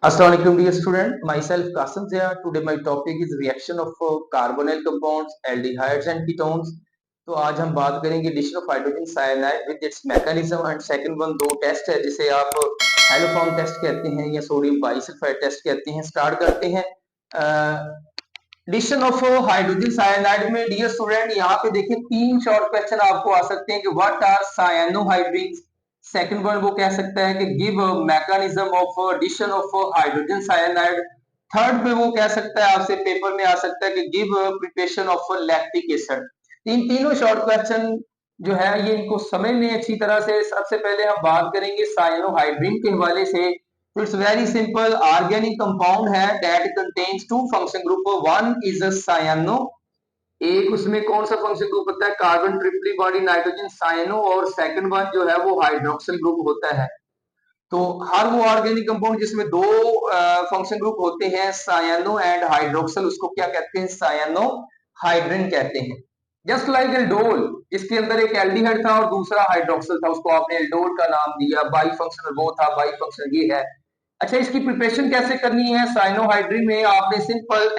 Assalamualaikum dear student, myself Qasim Zia. Today my topic is reaction of carbonyl compounds, aldehydes and ketones. तो आज हम बात करेंगे addition of hydrogen cyanide with its mechanism and second one दो test है जिसे आप haloform test कहते हैं या सोडियम बाइसल्फाइड टेस्ट कहते हैं। स्टार्ट करते हैं एडिशन ऑफ हाइड्रोजन साइनाइड में। डियर स्टूडेंट यहाँ पे देखिए तीन शॉर्ट क्वेश्चन आपको आ सकते हैं कि what are cyanohydrins. Second one वो कह सकता है कि give mechanism of addition of hydrogen cyanide. Third में वो कह सकता है आपसे पेपर में आ सकता है कि give preparation of lactic acid. इन तीनों शॉर्ट क्वेश्चन जो है ये इनको समझ लें अच्छी तरह से। सबसे पहले हम बात करेंगे साइनोहाइड्रिन के हवाले से। तो it's very simple, organic compound है that contains two function group. One is a cyano, एक उसमें कौन सा फंक्शन ग्रुप होता है, carbon triply bonded nitrogen cyano, और सेकंड वन जो है वो हाइड्रोक्सिल ग्रुप होता है। तो हर वो ऑर्गेनिक कंपाउंड जिसमें दो फंक्शन ग्रुप होते हैं साइनो एंड हाइड्रोक्सिल, उसको क्या कहते हैं, साइनो हाइड्रिन कहते हैं। जस्ट लाइक एल्डोल, जिसके अंदर एक एल्डिहाइड था और दूसरा हाइड्रोक्सिल था, उसको आपने एल्डोल का नाम दिया। बाई फंक्शनल वो था, बाई फंक्शनल ये है। अच्छा, इसकी प्रिपरेशन कैसे करनी है साइनोहाइड्रिन में? आपने सिंपल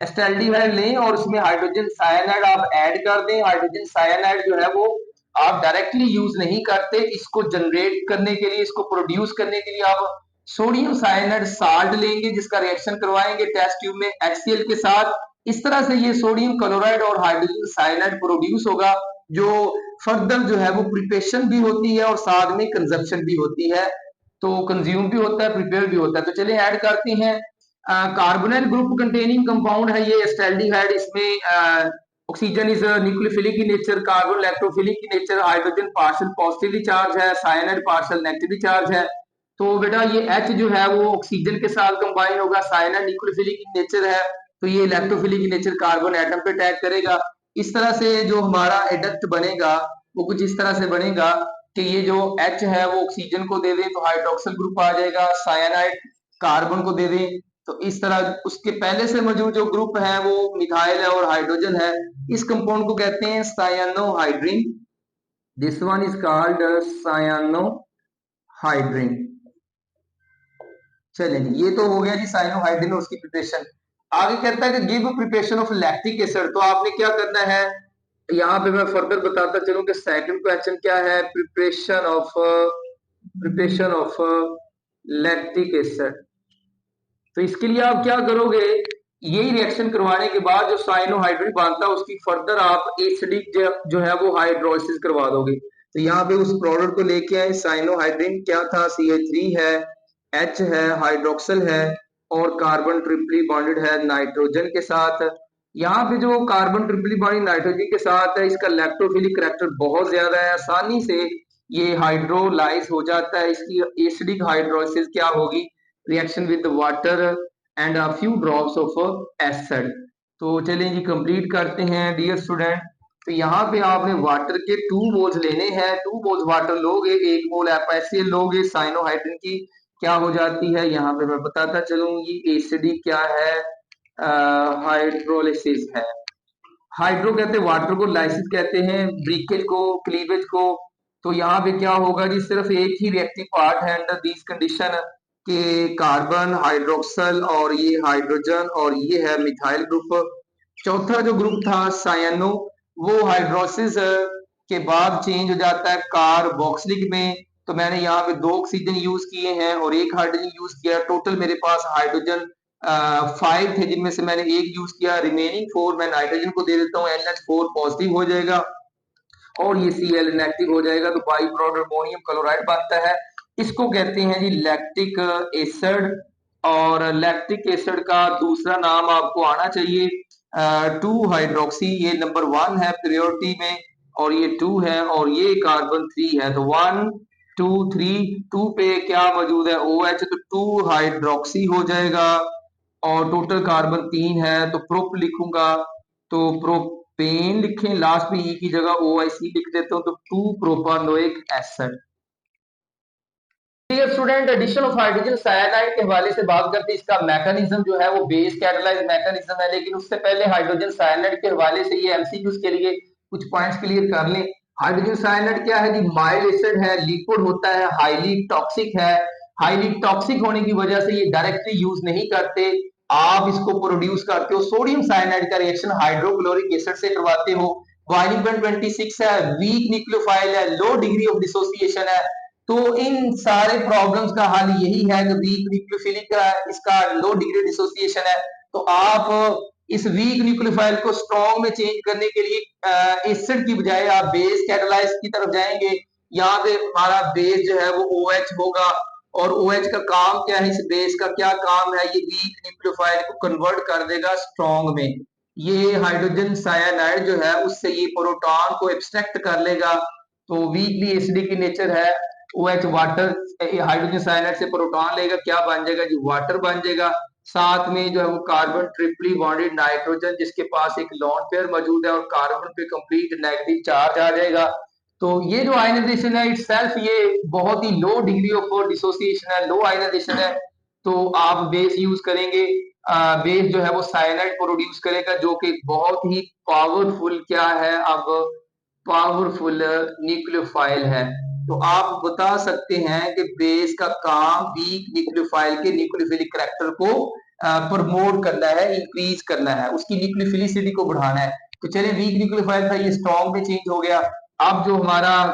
एस्टेल्डिहाइड लें और उसमें हाइड्रोजन साइनाइड आप ऐड कर दें। हाइड्रोजन साइनाइड जो है वो आप डायरेक्टली यूज नहीं करते, इसको जनरेट करने के लिए, इसको प्रोड्यूस करने के लिए आप सोडियम साइनाइड साल्ट लेंगे जिसका रिएक्शन करवाएंगे टेस्ट ट्यूब में HCl के साथ। इस तरह से ये सोडियम क्लोराइड और हाइड्रोजन साइनाइड प्रोड्यूस होगा, जो फर्दर जो है वो प्रिपरेशन भी होती है और साथ में कंजप्शन भी होती है। तो कंज्यूम भी होता है, प्रिपेयर भी होता है। तो चलिए ऐड करते हैं। कार्बोनाइल ग्रुप कंटेनिंग कंपाउंड है ये एस्टेल्डिहाइड। इसमें ऑक्सीजन इज न्यूक्लियोफिलिक की नेचर, कार्बन इलेक्ट्रोफिलिक की nature, hydrogen partial positively charge है, साइनाइड पार्शियल नेगेटिवली चार्ज है। तो बेटा ये H जो है वो ऑक्सीजन के साथ कंबाइन होगा, साइनाइड न्यूक्लियोफिलिक की नेचर है, तो ये इलेक्ट्रोफिलिक की नेचर कार्बन एटम पे अटैक करेगा। इस तरह से जो हमारा एडक्ट बनेगा वो कुछ इस तरह से बनेगा कि ये जो H है वो ऑक्सीजन को दे दे तो हाइड्रोक्सिल ग्रुप आ जाएगा, साइनाइड कार्बन को दे दे तो इस तरह उसके पहले से मौजूद जो ग्रुप है वो मिथाइल है और हाइड्रोजन है। इस कंपाउंड को कहते हैं cyanohydrin. This one is called cyanohydrin. चलिए जी, ये तो हो गया जी साइनोहाइड्रिन और उसकी प्रिपरेशन। आगे कहता है कि give preparation of lactic acid. तो आपने क्या करना है, यहाँ पे मैं फर्दर बताता चलूं कि सेकंड क्वेश्चन क्या है, प्रिपरेशन ऑफ लैक्टिक एसिड। तो इसके लिए आप क्या करोगे, यही रिएक्शन करवाने के बाद जो साइनोहाइड्रिन बनता है उसकी फर्दर आप एसिडिक जो है वो हाइड्रोलिसिस करवा दोगे। तो यहाँ पे उस प्रोडक्ट को लेके आए, साइनोहाइड्रिन क्या था, CH3 है, H है, हाइड्रोक्सिल है और कार्बन ट्रिपली बॉन्डेड है नाइट्रोजन के साथ। यहाँ पे जो कार्बन ट्रिपली बॉन्डेड नाइट्रोजन के साथ है, इसका इलेक्ट्रोफिलिक करैक्टर बहुत ज्यादा है, आसानी से ये हाइड्रोलाइज हो जाता है। इसकी एसिडिक हाइड्रोलिसिस क्या होगी, reaction with water and a few drops of acid. तो चलिए जी कंप्लीट करते हैं डियर स्टूडेंट। तो यहाँ पे आपने वाटर के 2 मोल्स लेने हैं, 2 मोल्स वाटर लोगे, 1 मोल HCl लोगे, साइनोहाइड्रिन की क्या हो जाती है, यहाँ पे मैं बताता चलूंगी। एसिडिक क्या है, हाइड्रोलिसिस है। हाइड्रो कहते हैं वाटर को, लाइसिस कहते हैं ब्रीकेज को, क्लीवेज को। तो यहाँ पे क्या होगा जी, सिर्फ एक ही रिएक्टिव पार्ट है अंडर दिस कंडीशन के कार्बन हाइड्रोक्सल और ये हाइड्रोजन और ये है मिथाइल ग्रुप। चौथा जो ग्रुप था साइनो, वो हाइड्रोसिस के बाद चेंज हो जाता है कार्बोक्सिलिक में। तो मैंने यहाँ पे 2 ऑक्सीजन यूज किए हैं और 1 हाइड्रोजन यूज किया। टोटल मेरे पास हाइड्रोजन 5 थे जिनमें से मैंने 1 यूज किया, रिमेनिंग 4 मैं नाइट्रोजन को दे देता हूँ, NH4 पॉजिटिव हो जाएगा और ये Cl नेगेटिव हो जाएगा। तो बाई प्रोडक्ट अमोनियम क्लोराइड बनता है। इसको कहते हैं जी लैक्टिक एसिड। और लैक्टिक एसिड का दूसरा नाम आपको आना चाहिए 2 हाइड्रोक्सी। ये नंबर 1 है प्रायोरिटी में और ये 2 है और ये कार्बन 3 है। तो 1 2 3, 2 पे क्या मौजूद है, OH, तो 2 हाइड्रोक्सी हो जाएगा और टोटल कार्बन 3 है तो प्रोप लिखूंगा। तो प्रोपेन लिखें, लास्ट में ई की जगह OIC लिख देता हूं, तो 2 propanoic acid. Dear student, addition of hydrogen cyanide के हवाले से बात करते हैं। इसका मैकेनिज्म जो है वो बेस कैटालाइज मैकेनिज्म है, लेकिन उससे पहले हाइड्रोजन साइनाइड के हवाले से ये MCQs के लिए कुछ पॉइंट्स क्लियर कर लें। हाइड्रोजन साइनाइड क्या है जी, माइल्ड एसिड है, लिक्विड होता है, हाईली टॉक्सिक है। हाईली टॉक्सिक होने की वजह से ये डायरेक्टली यूज नहीं करते, आप इसको प्रोड्यूस करते हो, सोडियम साइनाइड का रिएक्शन हाइड्रोक्लोरिक एसिड से करवाते हो। बॉइलिंग पॉइंट 26 है, वीक न्यूक्लियोफाइल है, लो डिग्री ऑफ डिसोसिएशन है। तो इन सारे प्रॉब्लम्स का हल यही है कि वीक न्यूक्लियोफिलिक का इसका लो डिग्री डिसोसिएशन है। तो आप इस वीक न्यूक्लियोफाइल को स्ट्रॉन्ग में चेंज करने के लिए एसिड की बजाय आप बेस कैटालाइज की तरफ जाएंगे। यहाँ पे हमारा बेस जो है वो OH होगा, और OH का काम क्या है, इस बेस का क्या काम है, ये वीक न्यूक्लियोफाइल को कन्वर्ट कर देगा स्ट्रॉन्ग में। ये हाइड्रोजन साइनाइड जो है उससे ये प्रोटॉन को एक्सट्रैक्ट कर लेगा। तो वीकली एसिडिक की नेचर है, OH वाटर, हाइड्रोजन साइनाइड से प्रोटॉन लेगा, क्या बन जाएगा जी, वाटर बन जाएगा। साथ में जो है वो कार्बन ट्रिपली बॉन्डेड नाइट्रोजन जिसके पास एक लोन पेयर मौजूद है और कार्बन पे कंप्लीट नेगेटिव चार्ज आ जाएगा। तो ये जो आयनाइजेशन है इटसेल्फ ये बहुत ही लो डिग्री ऑफ डिसोसिएशन है, लो आयनाइजेशन है। तो आप बेस यूज करेंगे, बेस जो है वो साइनाइड प्रोड्यूस करेगा जो कि बहुत ही पावरफुल क्या है, अब पावरफुल न्यूक्लियोफाइल है। तो आप बता सकते हैं कि बेस का काम वीक न्यूक्लियोफाइल के न्यूक्लियोफिलिक करैक्टर को प्रमोट करना है, इंक्रीज करना है, उसकी न्यूक्लियोफिलिसिटी को बढ़ाना है। तो चलिए, वीक न्यूक्लियोफाइल था ये स्ट्रॉन्ग में चेंज हो गया। अब जो हमारा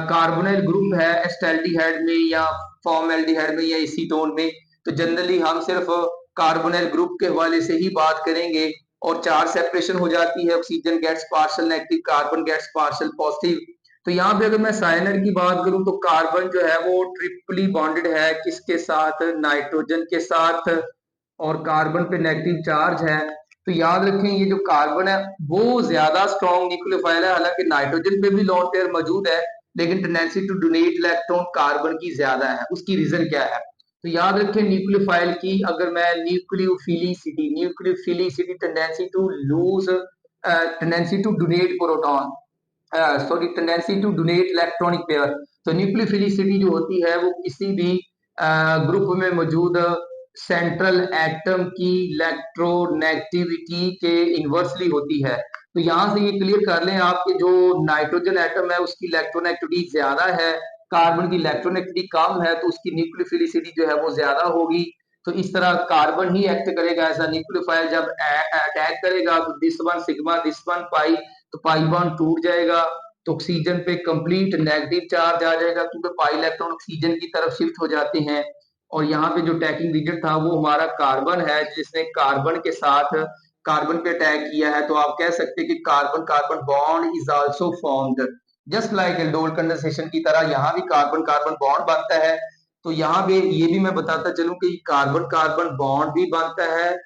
कार्बोनिल ग्रुप है एस्टाल्डिहाइड में या फॉर्मल्डिहाइड में या एसीटोन में, तो जनरली हम सिर्फ कार्बोनिल ग्रुप के हवाले से ही बात करेंगे। और चार सेपरेशन हो जाती है, oxygen gets partial negative, carbon gets partial positive. तो यहाँ पे अगर मैं साइनाइड की बात करूं तो कार्बन जो है वो ट्रिपली बॉन्डेड है किसके साथ, नाइट्रोजन के साथ, और कार्बन पे नेगेटिव चार्ज है। तो याद रखें ये जो कार्बन है वो ज्यादा स्ट्रॉन्ग न्यूक्लियोफाइल है, हालांकि नाइट्रोजन पे भी लोन पेयर मौजूद है, लेकिन tendency to donate electron carbon की ज्यादा है। उसकी रीजन क्या है, तो याद रखें न्यूक्लियोफाइल की, अगर मैं nucleophilicity tendency to lose, tendency to donate proton, sorry tendency to donate electronic pair. तो न्यूक्लियोफिलिसिटी जो होती है वो किसी भी ग्रुप में मौजूद सेंट्रल एटम की इलेक्ट्रोनेगेटिविटी के इन्वर्सली होती है। तो यहां से ये क्लियर कर लें आपके जो नाइट्रोजन एटम है उसकी इलेक्ट्रोनेगेटिविटी ज्यादा है, कार्बन की इलेक्ट्रोनेगेटिविटी कम है, तो उसकी न्यूक्लियोफिलिसिटी जो है वो ज्यादा होगी। तो इस तरह कार्बन ही एक्ट करेगा एज अ न्यूक्लियोफाइल, जब अटैक करेगा तो this one sigma this one pi, तो पाई बॉन्ड टूट जाएगा। तो ऑक्सीजन पे कंप्लीट नेगेटिव चार्ज आ जाएगा क्योंकि पाई इलेक्ट्रॉन ऑक्सीजन की तरफ शिफ्ट हो जाते हैं। और यहाँ पे जो अटैकिंग रीजन था वो हमारा कार्बन है, जिसने कार्बन के साथ कार्बन पे अटैक किया है। तो आप कह सकते हैं कि carbon carbon bond is also formed, just like aldol condensation की तरह यहाँ भी कार्बन कार्बन बॉन्ड बनता है। तो यहाँ पे ये भी मैं बताता चलूं कि कार्बन कार्बन बॉन्ड भी बनता है,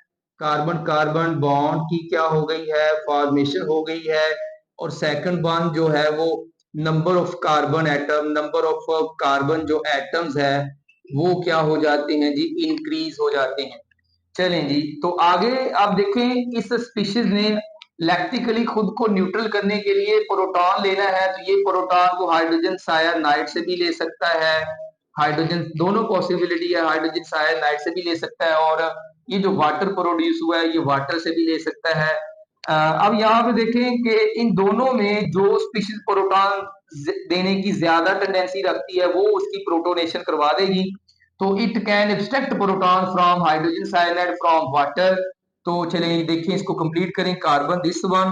कार्बन कार्बन बॉन्ड की क्या हो गई है, फॉर्मेशन हो गई है। और सेकंड वन जो है वो number of carbon atom, number of carbon जो एटम्स है वो क्या हो जाते हैं जी, इंक्रीज हो जाते हैं। चलें जी, तो आगे आप देखें इस स्पीशीज ने लैक्टिकली खुद को न्यूट्रल करने के लिए प्रोटॉन लेना है, तो ये प्रोटॉन को हाइड्रोजन सायानाइड से भी ले सकता है, हाइड्रोजन दोनों पॉसिबिलिटी है, हाइड्रोजन सायानाइड से भी ले सकता है, और ये जो वाटर प्रोड्यूस हुआ है ये वाटर से भी ले सकता है। अब यहाँ पे देखें कि इन दोनों में जो स्पीशीज प्रोटॉन देने की ज्यादा टेंडेंसी रखती है वो उसकी प्रोटोनेशन करवा देगी। तो it can extract proton from hydrogen cyanide from water. तो चलिए देखिए इसको कंप्लीट करें, कार्बन दिस वन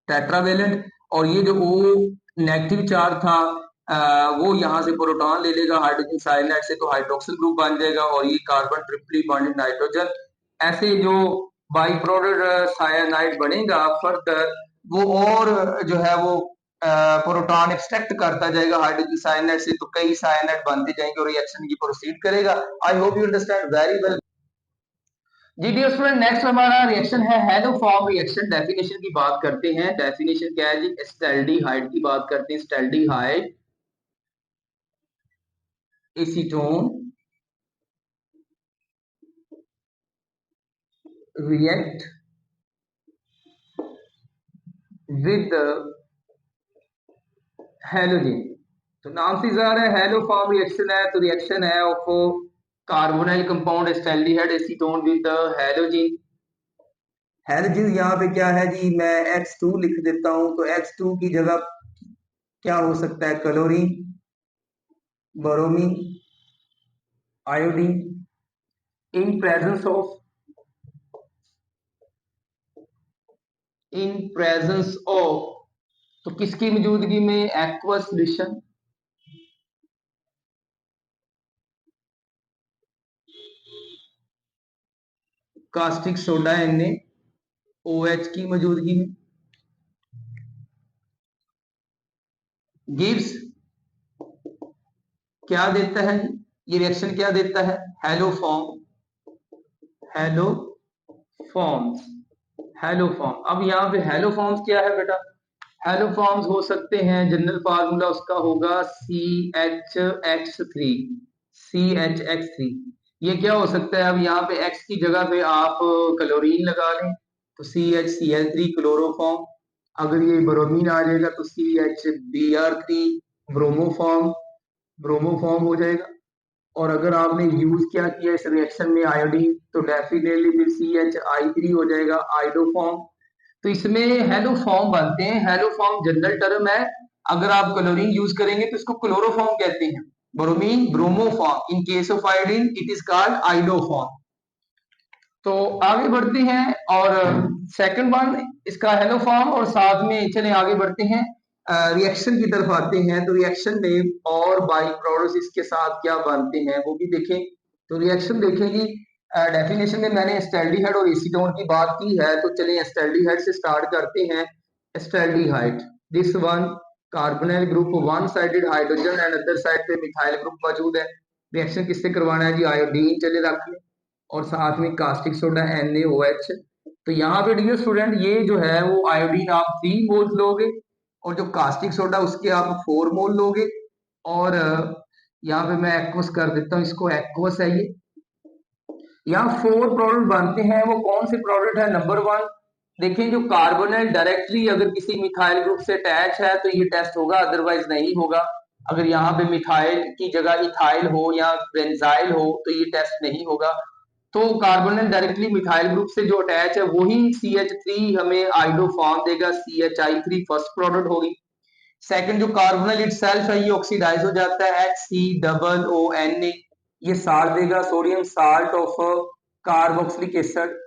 टेट्रावेलेंट, और ये जो ओ नेगेटिव चार्ज था वो यहाँ से प्रोटॉन ले लेगा हाइड्रोजन साइनाइड से, तो हाइड्रोक्सिल ग्रुप बन जाएगा, और ये कार्बन ट्रिपली बॉन्डेड नाइट्रोजन। ऐसे जो बाई प्रोडक्ट साइनाइड बनेगा फर्दर, वो और जो है वो प्रोटॉन एक्सट्रैक्ट करता जाएगा हाइड्रोजन साइनाइड से, तो कई साइनाइड बनते जाएंगे और रिएक्शन की प्रोसीड करेगा। I hope you understand very well. जी डियर स्टूडेंट, नेक्स्ट हमारा रिएक्शन है हेलो फॉर्म रिएक्शन। डेफिनेशन की बात करते हैं, डेफिनेशन क्या है जी, एस्टाल्डिहाइड की बात करते हैं। एस्टाल्डिहाइड एसीटोन react with हेलोजन। तो नाम से ज़ाहिर है हेलो फॉर्म रिएक्शन है, तो रिएक्शन है of carbonyl compound acetaldehyde acetone with halogen. Halogen यहाँ पे क्या है जी, मैं H2 लिख देता हूँ, तो H2 की जगह क्या हो सकता है, chlorine, bromine, iodine in presence of, तो किसकी मौजूदगी में? Aqueous solution, caustic soda NaOH की मौजूदगी में गिव्स क्या देता है? ये रिएक्शन क्या देता है? Hello forms, hello form. अब यहाँ पे हेलो फॉर्म्स क्या है बेटा? हेलो फॉर्म्स हो सकते हैं, जनरल फार्मूला उसका होगा CHX3, CHX3। ये क्या हो सकता है? अब यहाँ पे X की जगह पे आप क्लोरीन लगा लें तो CHCl3 क्लोरोफॉर्म। अगर ये ब्रोमीन आ जाएगा तो CHBr3 ब्रोमोफॉर्म, ब्रोमोफॉर्म हो जाएगा। और अगर आपने यूज क्या किया इस रिएक्शन में आयोडीन, तो डेफिनेटली फिर CHI3 हो जाएगा आइडोफॉर्म। तो इसमें हेलो फॉर्म बनते हैं। हेलो फॉर्म जनरल टर्म है। अगर आप क्लोरीन यूज करेंगे तो इसको क्लोरोफॉर्म कहते हैं, bromine bromoform. In case of iodine it is called iodoform. तो आगे बढ़ते हैं और सेकंड वन इसका हेलो फॉर्म, और साथ में चले आगे बढ़ते हैं, रिएक्शन की तरफ आते हैं। तो रिएक्शन में और बाई प्रोडक्ट्स इसके साथ क्या बनते हैं वो भी देखें। तो रिएक्शन देखेंगी, डेफिनेशन में मैंने एस्टैल्डिहाइड और एसीटोन की बात की है, तो चलिए एस्टैल्डिहाइड से स्टार्ट करते हैं। Acetaldehyde, this one carbonyl group, one sided hydrogen and other side पे मिथाइल ग्रुप मौजूद है। रिएक्शन किससे करवाना है जी? आयोडीन चले रख लें और साथ में कास्टिक सोडा NaOH। तो यहाँ पे डियर स्टूडेंट ये जो है वो आयोडीन आप 3 मोल लोगे और जो कास्टिक सोडा उसके आप 4 मोल लोगे। और यहाँ पे मैं एक्वस कर देता हूँ, इसको एक्वस है ये। यहाँ 4 प्रोडक्ट बनते हैं, वो कौन से प्रोडक्ट है? नंबर 1 देखें, जो कार्बोनिल डायरेक्टली अगर किसी मिथाइल ग्रुप से अटैच है तो ये टेस्ट होगा, अदरवाइज नहीं होगा। अगर यहाँ पे मिथाइल की जगह इथाइल हो या बेंजाइल हो तो ये टेस्ट नहीं होगा। तो कार्बोनिल डायरेक्टली मिथाइल ग्रुप से जो अटैच है वही CH3 हमें आइडोफॉर्म देगा, CHI3 फर्स्ट प्रोडक्ट होगी। सेकंड जो कार्बोनिल इटसेल्फ है ये ऑक्सीडाइज हो जाता है, HCOONA, ये साल्ट देगा, sodium salt of carboxylic acid.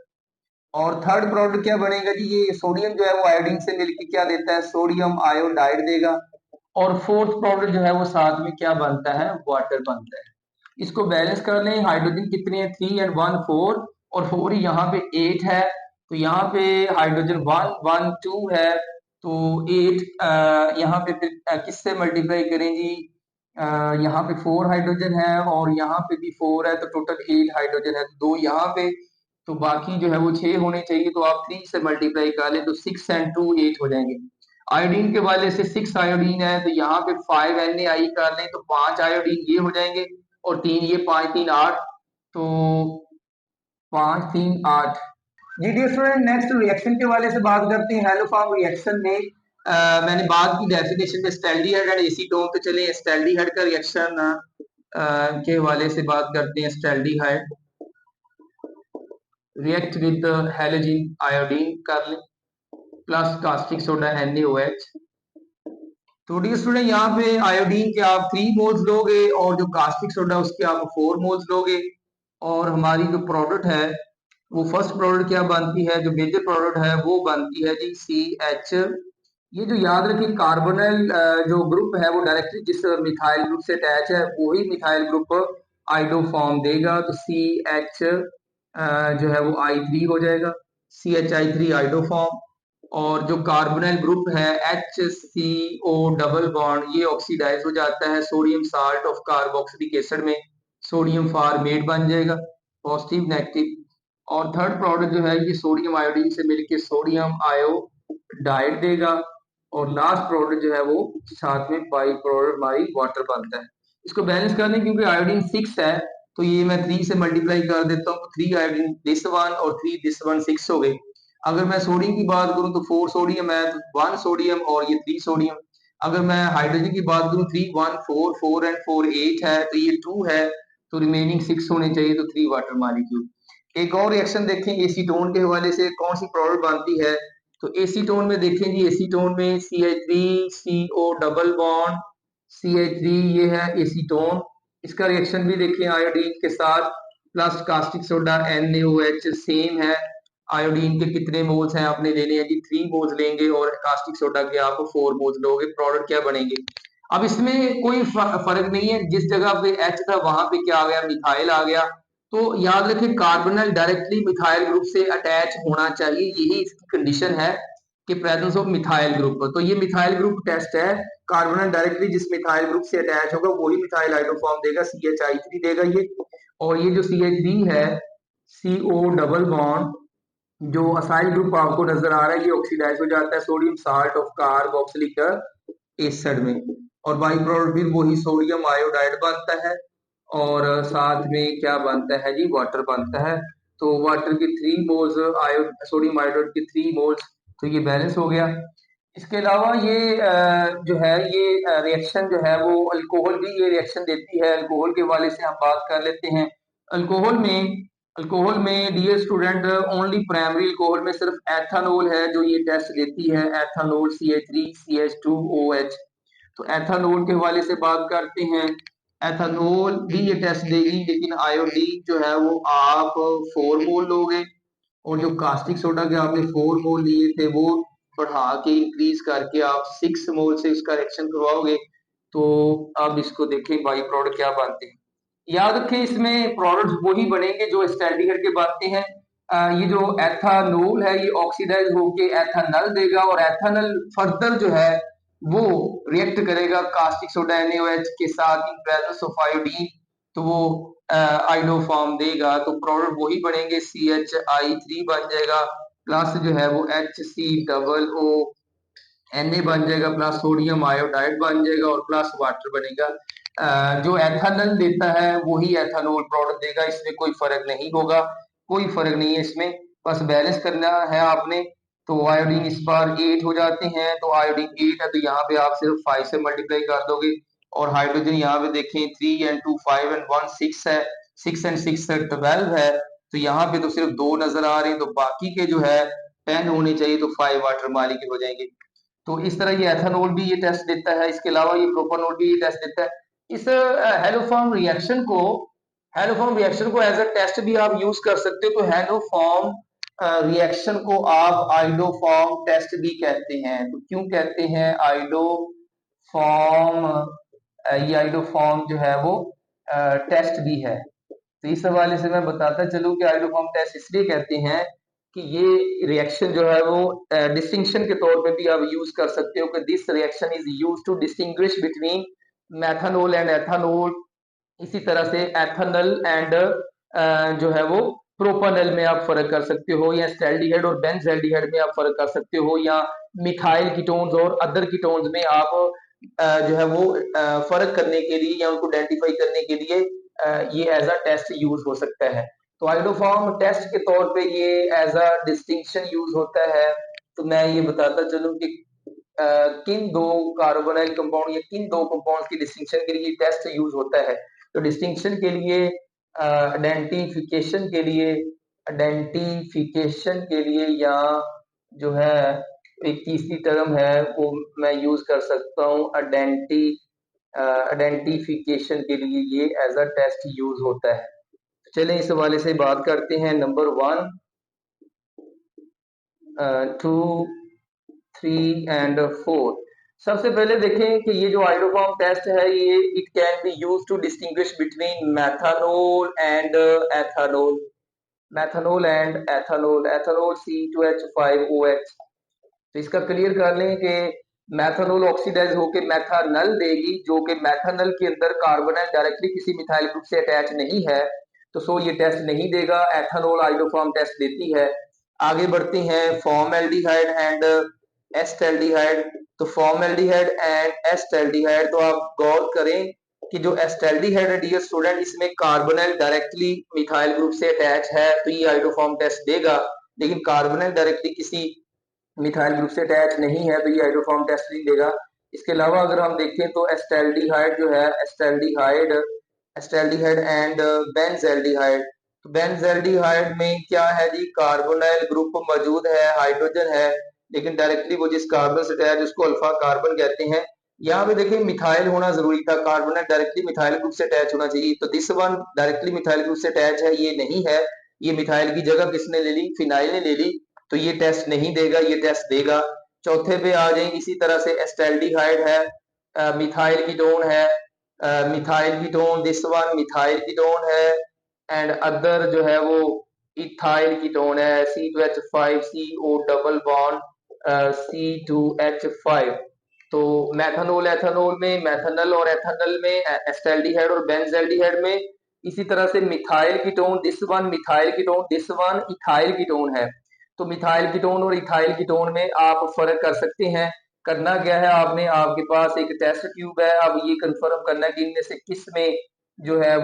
और थर्ड प्रोडक्ट क्या बनेगा जी? ये सोडियम जो है वो आयोडीन से मिलकर क्या देता है? सोडियम आयोडाइड देगा। और फोर्थ प्रोडक्ट जो है वो साथ में क्या बनता है? वाटर बनता है। इसको बैलेंस कर लें, हाइड्रोजन कितने हैं? 3 और 1 4, और 4 यहाँ पे 8 है। तो यहाँ पे हाइड्रोजन 1 1 2 है, तो 8 यहाँ पे फिर किससे मल्टीप्लाई करें जी? यहाँ पे 4 हाइड्रोजन है और यहाँ पे भी 4 है, तो टोटल 8 हाइड्रोजन है, तो 2 यहाँ पे, तो बाकी जो है वो 6 होने चाहिए। तो आप 3 से मल्टीप्लाई कर लें तो 6 एंड 2 8 हो जाएंगे। आयोडीन के वाले से 6 आयोडीन है, तो यहाँ पे 5 NaI कर लें तो 5 आयोडीन ये हो जाएंगे, और 3 ये, 5 3 8, तो 5 3 8। जी डियर स्टूडेंट, नेक्स्ट रिएक्शन के वाले से बात करते हैं। हेलोफॉर्म रिएक्शन में मैंने बात की डेफिनेशन में एस्टैल्डिहाइड एंड एसीटोन, तो चलिए एस्टैल्डिहाइड का रिएक्शन के हवाले से बात करते हैं। एस्टैल्डिहाइड रिएक्ट विद हैलोजन आयोडीन कर लें प्लस कास्टिक सोडा NaOH। तो डियर स्टूडेंट यहाँ पे आयोडीन के आप 3 मोल्स लोगे और जो कास्टिक सोडा उसके आप 4 मोल्स लोगे। और हमारी जो प्रोडक्ट है वो फर्स्ट प्रोडक्ट क्या बनती है? जो मेजर प्रोडक्ट है वो बनती है जी CH। ये जो याद रखिए कार्बोनिल जो ग्रुप है वो डायरेक्टली जिस मिथाइल ग्रुप से अटैच है वही मिथाइल ग्रुप आइडोफॉर्म देगा, तो CH जो है वो I3 हो जाएगा, CHI3 आइडोफॉर्म। और जो कार्बोनिल ग्रुप है HCO डबल बॉन्ड ये ऑक्सीडाइज हो जाता है sodium salt of carboxylic acid में, सोडियम फॉर्मेट बन जाएगा, पॉजिटिव नेगेटिव। और थर्ड प्रोडक्ट जो है ये सोडियम आयोडीन से मिलकर सोडियम आयोडाइड देगा। और लास्ट प्रोडक्ट जो है वो साथ में बाई प्रोडक्ट हमारी वाटर बनता है। इसको बैलेंस करने क्योंकि आयोडीन 6 है तो ये मैं 3 से मल्टीप्लाई कर देता हूँ, 3 आयोडीन दिस वन और 3 दिस वन 6 हो गए। अगर मैं सोडियम की बात करूं तो 4 सोडियम है, तो 1 सोडियम और ये 3 सोडियम। अगर मैं हाइड्रोजन की बात करूं 3 1 4 4 एंड 4 8 है, तो ये 2 है, तो रिमेनिंग 6 होने चाहिए, तो 3 वाटर मॉलिक्यूल। एक और रिएक्शन देखें एसीटोन के हवाले से, कौन सी प्रोडक्ट बनती है? तो एसीटोन में देखें जी, एसीटोन में CH3 CO double bond CH3 ये है एसीटोन। इसका रिएक्शन भी देखिए आयोडीन के साथ plus caustic soda NaOH same है। आयोडीन के कितने मोल्स हैं आपने लेने हैं जी, 3 मोल्स लेंगे और कास्टिक सोडा के आप 4 मोल्स लोगे, प्रोडक्ट क्या बनेंगे। अब इसमें कोई फर्क नहीं है, जिस जगह पे H था वहां पे क्या आ गया, मिथाइल आ गया। तो याद रखें कार्बोनल डायरेक्टली मिथाइल ग्रुप से अटैच होना चाहिए, यही इसकी कंडीशन है कि प्रेजेंस ऑफ मिथाइल ग्रुप। तो ये मिथाइल ग्रुप टेस्ट है, कार्बोनल डायरेक्टली जिस मिथाइल ग्रुप से अटैच होगा वही मिथाइल हाइड्रोफॉर्म देगा, CH3 देगा ये। और ये जो CH3 है, CO डबल बॉन्ड जो असाइल ग्रुप आपको नजर आ रहा है, ये ऑक्सीडाइज हो जाता है sodium salt of carboxylic acid में, और बाई प्रोडक्ट भी वही सोडियम आयोडाइड बनता है, और साथ में क्या बनता है जी, वाटर बनता है। तो वाटर की 3 मोल्स, आयो सोडियम आयोडाइड की 3 मोल्स, तो ये बैलेंस हो गया। इसके अलावा ये जो है ये रिएक्शन जो है वो अल्कोहल भी ये रिएक्शन देती है। अल्कोहल के हवाले से हम बात कर लेते हैं। अल्कोहल में अल्कोहल में dear student only primary alcohol में सिर्फ एथानॉल है जो ये टेस्ट देती है, एथानॉल CH3CH2OH। तो एथानॉल के हवाले से बात करते हैं। एथानॉल भी ये टेस्ट देगी, लेकिन आयोडीन जो है वो आप 4 मोल लोगे, और जो कास्टिक सोडा के आपने 4 मोल लिए थे वो बढ़ा के इंक्रीज करके आप 6 मोल से इसका रिएक्शन करवाओगे। तो अब इसको देखें बाई प्रोडक्ट क्या बनते हैं। याद रखें इसमें प्रोडक्ट्स वही बनेंगे जो एस्टैल्डिहाइड के बनते हैं। ये जो एथानॉल है ये ऑक्सीडाइज होके एथानल देगा, और एथानल फर्दर जो है वो रिएक्ट करेगा कास्टिक सोडा NaOH के साथ इन प्रेजेंस ऑफ आयोडीन, तो वो आइडोफॉर्म देगा। तो प्रोडक्ट वही बनेंगे, CHI3 बन जाएगा, प्लस जो है वो HCOO Na बन जाएगा, प्लस सोडियम आयोडाइड बन जाएगा, और प्लस वाटर बनेगा। जो एथानल देता है वही एथानॉल प्रोडक्ट देगा, इसमें कोई फर्क नहीं होगा, कोई फर्क नहीं है इसमें, बस बैलेंस करना है आपने। तो आयोडीन इस बार 8 हो जाते हैं, तो आयोडीन 8 है तो यहाँ पे आप सिर्फ 5 से मल्टीप्लाई कर दोगे, और हाइड्रोजन यहाँ पे देखें 3 and 2 5 and 1 6 है, 6 and 6 12 है, तो यहाँ पे तो सिर्फ 2 नजर आ रहे हैं, तो बाकी के जो है 10 होने चाहिए, तो 5 वाटर मॉलिक्यूल हो जाएंगे। तो इस तरह ये एथेनॉल भी ये टेस्ट देता है। इसके अलावा ये प्रोपानॉल भी ये टेस्ट देता है। इस हेलोफॉर्म रिएक्शन को एज अ टेस्ट भी आप यूज कर सकते हो। तो हेलोफॉर्म रिएक्शन को आप आइडोफॉर्म टेस्ट भी कहते हैं। तो क्यों कहते हैं आइडोफॉर्म, ये आइडोफॉर्म जो है वो टेस्ट भी है। तो इस हवाले से मैं बताता चलूं कि आइडोफॉर्म टेस्ट इसलिए कहते हैं कि ये रिएक्शन जो है वो डिस्टिंक्शन के तौर पे भी आप यूज कर सकते हो कि this reaction is use to distinguish between methanol and ethanol. इसी तरह से एथानल एंड जो है वो प्रोपानल में आप फर्क कर सकते हो, या एस्टैल्डिहाइड और बेंजल्डिहाइड में आप फर्क कर सकते हो, या मिथाइल कीटोन्स और अदर कीटोन्स में आप जो है वो फर्क करने के लिए या उनको आइडेंटिफाई करने के लिए ये एज अ टेस्ट यूज हो सकता है। तो आइडोफॉर्म टेस्ट के तौर पे ये एज अ डिस्टिंक्शन यूज होता है। तो मैं ये बताता चलूं कि किन दो कार्बोनाइल कंपाउंड या किन दो कंपाउंड्स की डिस्टिंक्शन के लिए टेस्ट यूज होता है। तो डिस्टिंक्शन के लिए, आइडेंटिफिकेशन के लिए, या जो है एक तीसरी टर्म है वो मैं यूज कर सकता हूँ, आइडेंटिफिकेशन के लिए ये एज अ टेस्ट यूज होता है। चलें इस हवाले से बात करते हैं। Number 1, 2, 3 and 4। सबसे पहले देखें कि ये जो आइडोफॉर्म टेस्ट है ये it can be use to distinguish between methanol and ethanol, methanol and ethanol, ethanol C2H5OH। तो इसका क्लियर कर लें कि मैथानॉल ऑक्सीडाइज होकर मैथानल देगी, जो कि मैथानल के अंदर कार्बोनाइल डायरेक्टली किसी मिथाइल ग्रुप से अटैच नहीं है, तो सो ये टेस्ट नहीं देगा। एथानॉल आइडोफॉर्म टेस्ट देती है। आगे बढ़ते हैं, फॉर्मल्डिहाइड एंड एस्टल्डिहाइड। तो फॉर्मल्डिहाइड एंड एस्टल्डिहाइड, तो आप गौर करें कि जो एस्टल्डिहाइड है डियर स्टूडेंट, इसमें कार्बोनाइल डायरेक्टली मिथाइल ग्रुप से अटैच है, तो ये आइडोफॉर्म टेस्ट देगा। लेकिन कार्बोनाइल डायरेक्टली किसी मिथाइल ग्रुप से अटैच नहीं है, तो ये हाइड्रोफॉर्म टेस्ट नहीं देगा। इसके अलावा अगर हम देखें तो एस्टैल्डिहाइड जो है, एस्टैल्डिहाइड एंड बेंजल्डिहाइड। तो बेंजल्डिहाइड में क्या है जी, कार्बोनाइल ग्रुप मौजूद है, हाइड्रोजन है, लेकिन डायरेक्टली वो जिस कार्बन से अटैच उसको अल्फा कार्बन कहते हैं। यहाँ पे देखिए मिथाइल होना जरूरी था, कार्बन डायरेक्टली मिथाइल ग्रुप से अटैच होना चाहिए, तो this one directly methyl group से अटैच है, ये नहीं है। ये मिथाइल की जगह किसने ले ली, फिनाइल ने ले ली, तो ये टेस्ट नहीं देगा, ये टेस्ट देगा। चौथे पे आ जाए, इसी तरह से एस्टेल्डिहाइड है, मिथाइल कीटोन है, methyl ketone, this one methyl ketone है, एंड अदर जो है वो इथाइल कीटोन है, C2H5 CO double bond C2H5। तो मैथनॉल एथेनॉल में, मैथनल और एथेनल में, एस्टेल्डिहाइड और बेंजल्डिहाइड में, इसी तरह से methyl ketone, this one methyl ketone, this one ethyl ketone है। तो मिथाइल कीटोन और इथाइल कीटोन में आप फर्क कर सकते हैं। करना क्या है आपने, आपके पास एक टेस्ट ट्यूब है, अब ये कंफर्म करना है कि इनमें से किस में जो है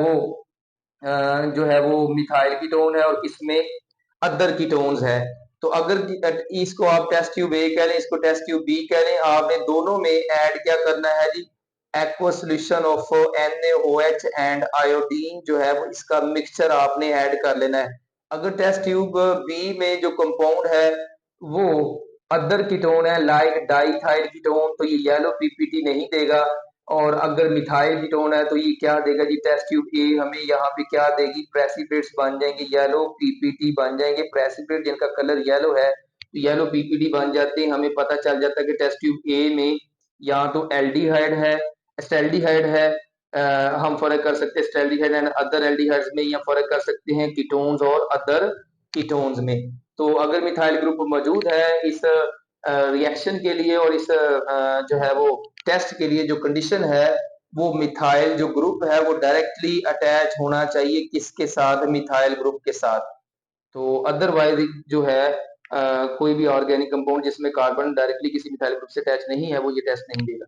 वो मिथाइल कीटोन है और किसमें अदर कीटोन्स है। तो अगर इसको आप टेस्ट ट्यूब ए कह लें, इसको टेस्ट ट्यूब बी कह लें, आपने दोनों में ऐड क्या करना है जी, aqua solution of NaOH and iodine जो है वो इसका मिक्सचर आपने ऐड कर लेना है। अगर टेस्ट ट्यूब बी में जो कंपाउंड है वो अदर कीटोन है, लाइक डाइथाइल कीटोन, तो ये येलो पीपीटी नहीं देगा। और अगर मिथाइल कीटोन है तो ये क्या देगा जी, टेस्ट ट्यूब ए हमें यहाँ पे क्या देगी, प्रेसिपिटेट्स बन जाएंगे, येलो पीपीटी बन जाएंगे, प्रेसिपिटेट जिनका कलर येलो है तो येलो पीपीटी बन जाते हैं। हमें पता चल जाता है कि टेस्ट ट्यूब ए में या तो एल्डिहाइड है, एस्टेल्डिहाइड है, हम फर्क कर सकते हैं एस्टेल्डिहाइड एंड अदर एल्डिहाइड्स में, या फर्क कर सकते हैं कीटोन्स और अदर कीटोन्स में। तो अगर मिथाइल ग्रुप मौजूद है इस रिएक्शन के लिए और इस जो है वो टेस्ट के लिए, जो कंडीशन है वो मिथाइल जो ग्रुप है वो डायरेक्टली अटैच होना चाहिए किसके साथ, मिथाइल ग्रुप के साथ। तो अदरवाइज जो है कोई भी ऑर्गेनिक कंपाउंड जिसमें कार्बन डायरेक्टली किसी मिथाइल ग्रुप से अटैच नहीं है वो ये टेस्ट नहीं देगा।